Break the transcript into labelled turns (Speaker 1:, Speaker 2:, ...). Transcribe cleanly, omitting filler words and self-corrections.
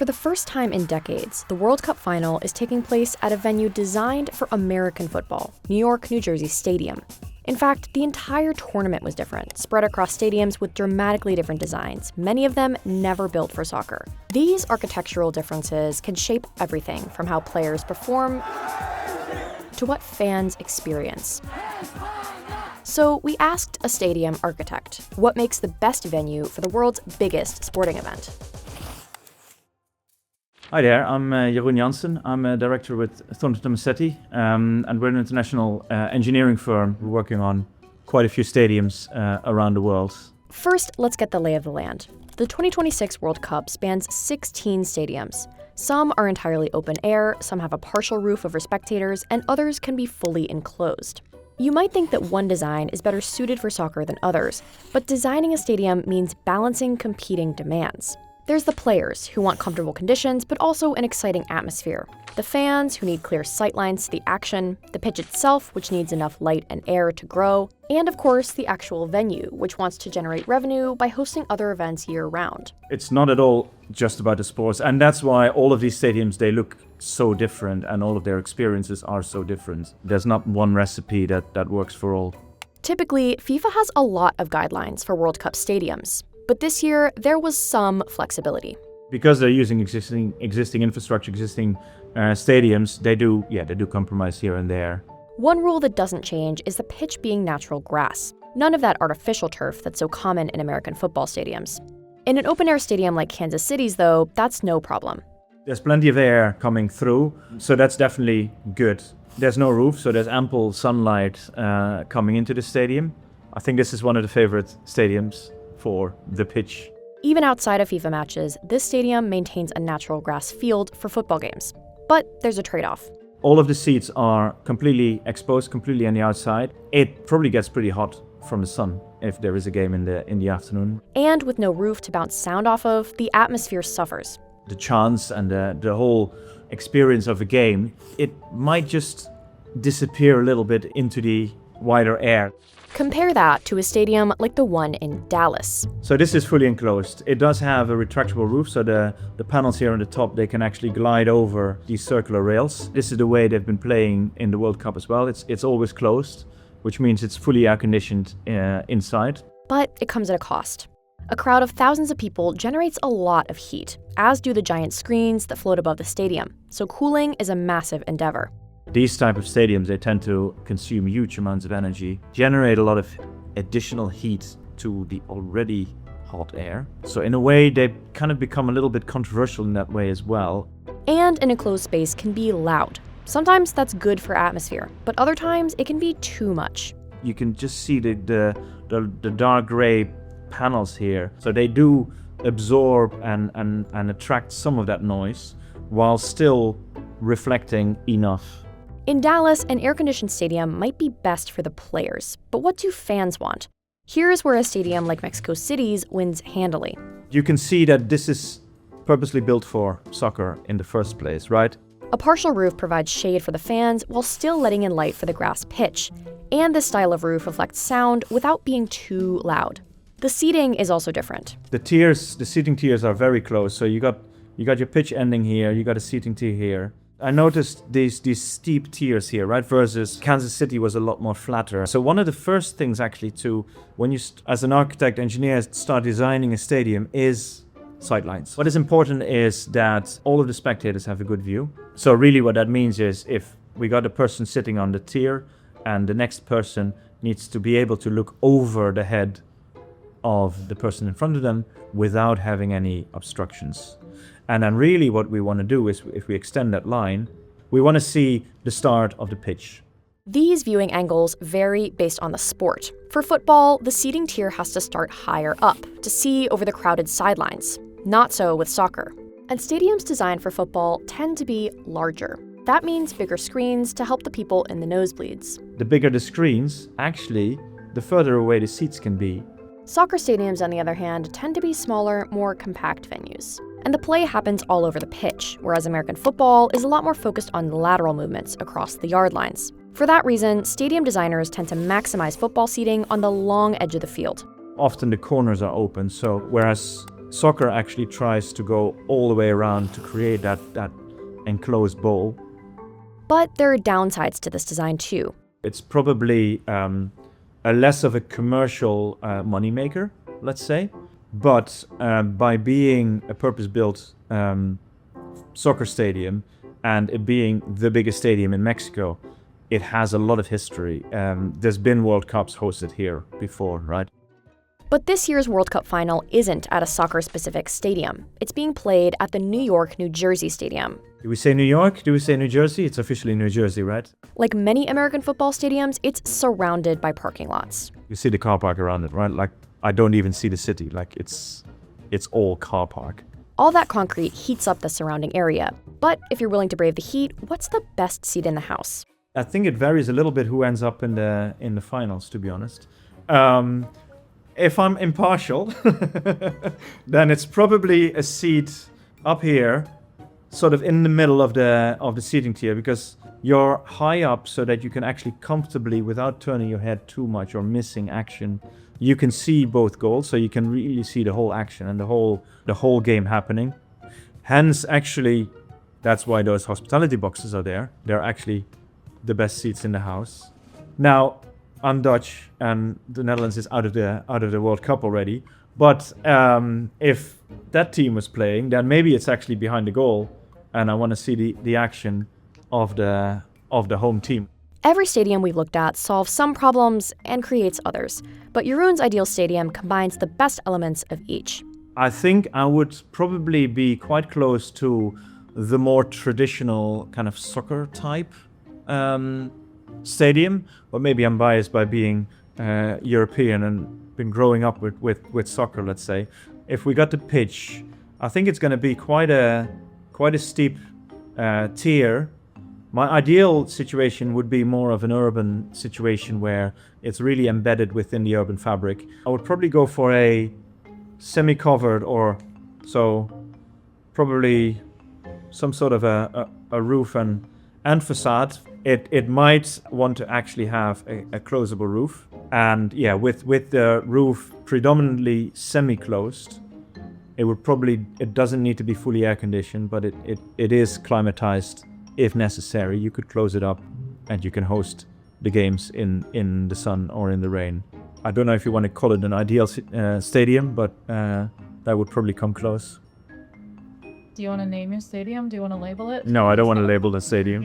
Speaker 1: For the first time in decades, the World Cup final is taking place at a venue designed for American football, New York, New Jersey Stadium. In fact, the entire tournament was different, spread across stadiums with dramatically different designs, many of them never built for soccer. These architectural differences can shape everything from how players perform to what fans experience. So we asked a stadium architect, what makes the best venue for the world's biggest sporting event?
Speaker 2: Hi there, I'm Jeroen Jansen. I'm a director with Thornton Massetti, and we're an international engineering firm. We're working on quite a few stadiums around the world.
Speaker 1: First, let's get the lay of the land. The 2026 World Cup spans 16 stadiums. Some are entirely open air, some have a partial roof over spectators, and others can be fully enclosed. You might think that one design is better suited for soccer than others, but designing a stadium means balancing competing demands. There's the players, who want comfortable conditions, but also an exciting atmosphere. The fans, who need clear sightlines to the action. The pitch itself, which needs enough light and air to grow. And of course, the actual venue, which wants to generate revenue by hosting other events year-round.
Speaker 2: It's not at all just about the sports, and that's why all of these stadiums, they look so different, and all of their experiences are so different. There's not one recipe that works for all.
Speaker 1: Typically, FIFA has a lot of guidelines for World Cup stadiums. But this year, there was some flexibility.
Speaker 2: Because they're using existing infrastructure, existing stadiums, they do compromise here and there.
Speaker 1: One rule that doesn't change is the pitch being natural grass. None of that artificial turf that's so common in American football stadiums. In an open-air stadium like Kansas City's, though, that's no problem.
Speaker 2: There's plenty of air coming through, so that's definitely good. There's no roof, so there's ample sunlight coming into the stadium. I think this is one of the favorite stadiums for the pitch.
Speaker 1: Even outside of FIFA matches, this stadium maintains a natural grass field for football games. But there's a trade-off.
Speaker 2: All of the seats are completely exposed, completely on the outside. It probably gets pretty hot from the sun if there is a game in the afternoon.
Speaker 1: And with no roof to bounce sound off of, the atmosphere suffers.
Speaker 2: The chance and the whole experience of a game, it might just disappear a little bit into the wider air.
Speaker 1: Compare that to a stadium like the one in Dallas.
Speaker 2: So this is fully enclosed. It does have a retractable roof, so the panels here on the top, they can actually glide over these circular rails. This is the way they've been playing in the World Cup as well. It's always closed, which means it's fully air-conditioned inside.
Speaker 1: But it comes at a cost. A crowd of thousands of people generates a lot of heat, as do the giant screens that float above the stadium. So cooling is a massive endeavor.
Speaker 2: These type of stadiums, they tend to consume huge amounts of energy, generate a lot of additional heat to the already hot air. So in a way, they kind of become a little bit controversial in that way as well.
Speaker 1: And an enclosed space can be loud. Sometimes that's good for atmosphere, but other times it can be too much.
Speaker 2: You can just see the dark gray panels here. So they do absorb and attract some of that noise while still reflecting enough.
Speaker 1: In Dallas, an air-conditioned stadium might be best for the players, but what do fans want? Here's where a stadium like Mexico City's wins handily.
Speaker 2: You can see that this is purposely built for soccer in the first place, right?
Speaker 1: A partial roof provides shade for the fans while still letting in light for the grass pitch. And this style of roof reflects sound without being too loud. The seating is also different.
Speaker 2: The seating tiers are very close, so you got your pitch ending here, you got a seating tier here. I noticed these steep tiers here, right? Versus Kansas City was a lot more flatter. So one of the first things actually when you, as an architect, engineer, start designing a stadium is sightlines. What is important is that all of the spectators have a good view. So really what that means is if we got a person sitting on the tier and the next person needs to be able to look over the head of the person in front of them without having any obstructions. And then really what we want to do is, if we extend that line, we want to see the start of the pitch.
Speaker 1: These viewing angles vary based on the sport. For football, the seating tier has to start higher up to see over the crowded sidelines. Not so with soccer. And stadiums designed for football tend to be larger. That means bigger screens to help the people in the nosebleeds.
Speaker 2: The bigger the screens, actually, the further away the seats can be.
Speaker 1: Soccer stadiums, on the other hand, tend to be smaller, more compact venues. And the play happens all over the pitch, whereas American football is a lot more focused on lateral movements across the yard lines. For that reason, stadium designers tend to maximize football seating on the long edge of the field.
Speaker 2: Often the corners are open, so whereas Soccer actually tries to go all the way around to create that enclosed bowl.
Speaker 1: But there are downsides to this design too.
Speaker 2: It's probably a less of a commercial moneymaker, let's say. But by being a purpose-built soccer stadium and it being the biggest stadium in Mexico, it has a lot of history. There's been World Cups hosted here before, right?
Speaker 1: But this year's World Cup final isn't at a soccer-specific stadium. It's being played at the New York, New Jersey Stadium.
Speaker 2: Do we say New York? Do we say New Jersey? It's officially New Jersey, right?
Speaker 1: Like many American football stadiums, it's surrounded by parking lots.
Speaker 2: You see the car park around it, right? Like, I don't even see the city. Like, it's all car park.
Speaker 1: All that concrete heats up the surrounding area. But if you're willing to brave the heat, what's the best seat in the house?
Speaker 2: I think it varies a little bit who ends up in the finals, to be honest. If I'm impartial, then it's probably a seat up here, sort of in the middle of the seating tier, because you're high up so that you can actually comfortably, without turning your head too much or missing action, you can see both goals, so you can really see the whole action and the whole game happening. Hence, actually, that's why those hospitality boxes are there. They're actually the best seats in the house. Now, I'm Dutch, and the Netherlands is out of the World Cup already. But if that team was playing, then maybe it's actually behind the goal, and I want to see the action of the home team.
Speaker 1: Every stadium we've looked at solves some problems and creates others, but Jeroen's ideal stadium combines the best elements of each.
Speaker 2: I think I would probably be quite close to the more traditional kind of soccer type stadium, but maybe I'm biased by being European and been growing up with soccer, let's say. If we got the pitch, I think it's going to be quite a steep tier. My ideal situation would be more of an urban situation where it's really embedded within the urban fabric. I would probably go for a semi-covered, or so probably some sort of a roof and facade. It might want to actually have a closable roof, and yeah, with the roof predominantly semi-closed, it doesn't need to be fully air conditioned, but it is climatized if necessary. You could close it up and you can host the games in the sun or in the rain. I don't know if you want to call it an ideal stadium, but that would probably come close.
Speaker 3: Do you want to name your stadium? Do you want to label it?
Speaker 2: No, I don't want to label the stadium.